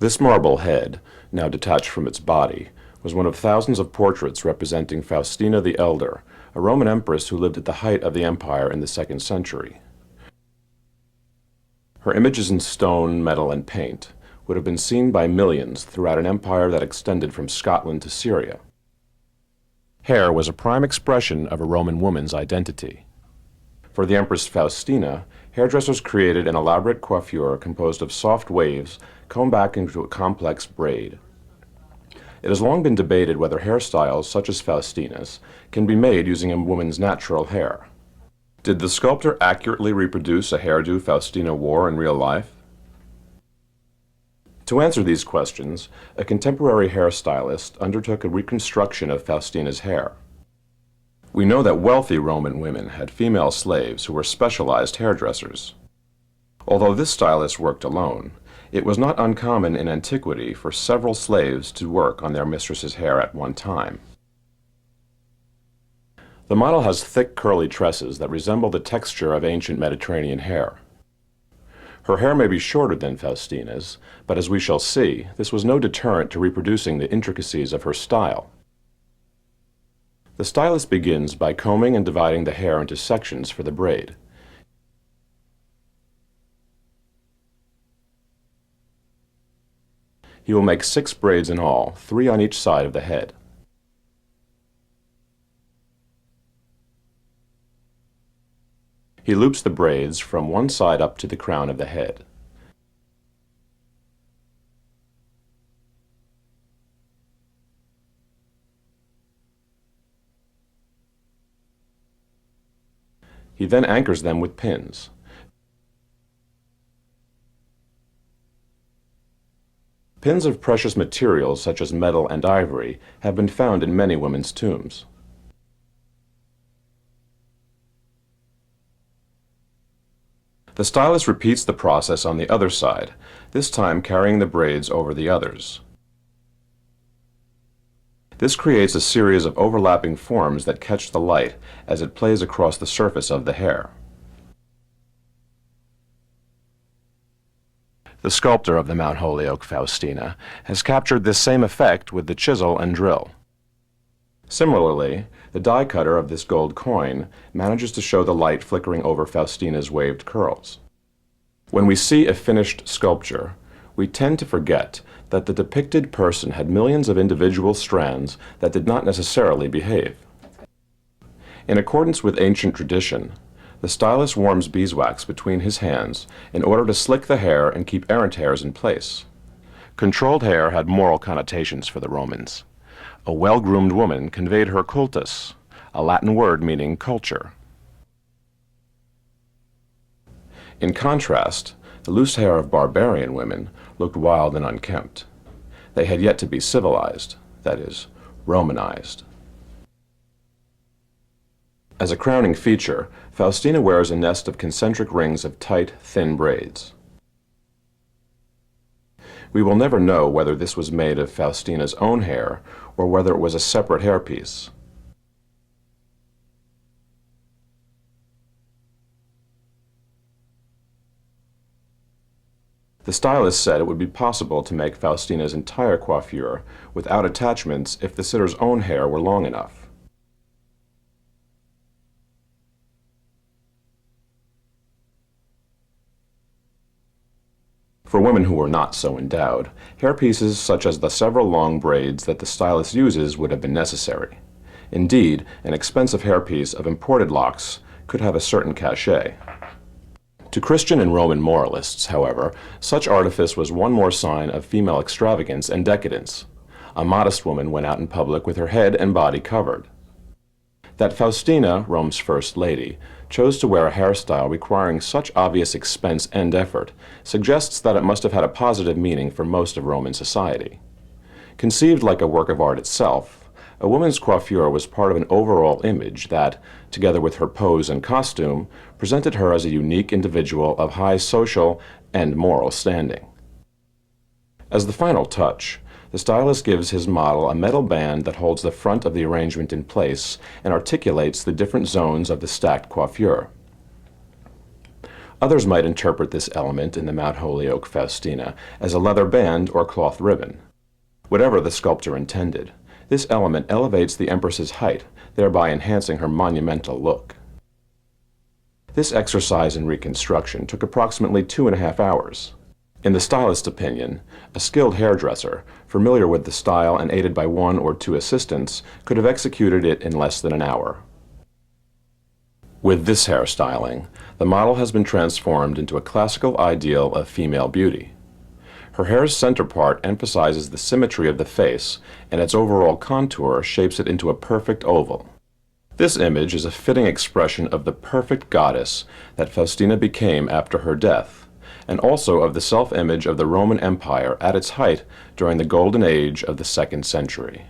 This marble head, now detached from its body, was one of thousands of portraits representing Faustina the Elder, a Roman empress who lived at the height of the empire in the 2nd century. Her images in stone, metal, and paint would have been seen by millions throughout an empire that extended from Scotland to Syria. Hair was a prime expression of a Roman woman's identity. For the Empress Faustina, hairdressers created an elaborate coiffure composed of soft waves combed back into a complex braid. It has long been debated whether hairstyles, such as Faustina's, can be made using a woman's natural hair. Did the sculptor accurately reproduce a hairdo Faustina wore in real life? To answer these questions, a contemporary hairstylist undertook a reconstruction of Faustina's hair. We know that wealthy Roman women had female slaves who were specialized hairdressers. Although this stylist worked alone, it was not uncommon in antiquity for several slaves to work on their mistress's hair at one time. The model has thick curly tresses that resemble the texture of ancient Mediterranean hair. Her hair may be shorter than Faustina's, but as we shall see, this was no deterrent to reproducing the intricacies of her style. The stylist begins by combing and dividing the hair into sections for the braid. He will make 6 braids in all, 3 on each side of the head. He loops the braids from one side up to the crown of the head. He then anchors them with pins. Pins of precious materials such as metal and ivory have been found in many women's tombs. The stylist repeats the process on the other side, this time carrying the braids over the others. This creates a series of overlapping forms that catch the light as it plays across the surface of the hair. The sculptor of the Mount Holyoke Faustina has captured this same effect with the chisel and drill. Similarly, the die cutter of this gold coin manages to show the light flickering over Faustina's waved curls. When we see a finished sculpture, we tend to forget that the depicted person had millions of individual strands that did not necessarily behave. In accordance with ancient tradition, the stylist warms beeswax between his hands in order to slick the hair and keep errant hairs in place. Controlled hair had moral connotations for the Romans. A well-groomed woman conveyed her cultus, a Latin word meaning culture. In contrast, the loose hair of barbarian women looked wild and unkempt. They had yet to be civilized, that is, Romanized. As a crowning feature, Faustina wears a nest of concentric rings of tight, thin braids. We will never know whether this was made of Faustina's own hair or whether it was a separate hairpiece. The stylist said it would be possible to make Faustina's entire coiffure without attachments if the sitter's own hair were long enough. For women who were not so endowed, hairpieces such as the several long braids that the stylist uses would have been necessary. Indeed, an expensive hairpiece of imported locks could have a certain cachet. To Christian and Roman moralists, however, such artifice was one more sign of female extravagance and decadence. A modest woman went out in public with her head and body covered. That Faustina, Rome's first lady, chose to wear a hairstyle requiring such obvious expense and effort suggests that it must have had a positive meaning for most of Roman society. Conceived like a work of art itself, a woman's coiffure was part of an overall image that, together with her pose and costume, presented her as a unique individual of high social and moral standing. As the final touch, the stylist gives his model a metal band that holds the front of the arrangement in place and articulates the different zones of the stacked coiffure. Others might interpret this element in the Mount Holyoke Faustina as a leather band or cloth ribbon. Whatever the sculptor intended, this element elevates the Empress's height, thereby enhancing her monumental look. This exercise in reconstruction took approximately 2.5 hours. In the stylist's opinion, a skilled hairdresser, familiar with the style and aided by 1 or 2 assistants, could have executed it in less than an hour. With this hairstyling, the model has been transformed into a classical ideal of female beauty. Her hair's center part emphasizes the symmetry of the face, and its overall contour shapes it into a perfect oval. This image is a fitting expression of the perfect goddess that Faustina became after her death, and also of the self-image of the Roman Empire at its height during the golden age of the 2nd century.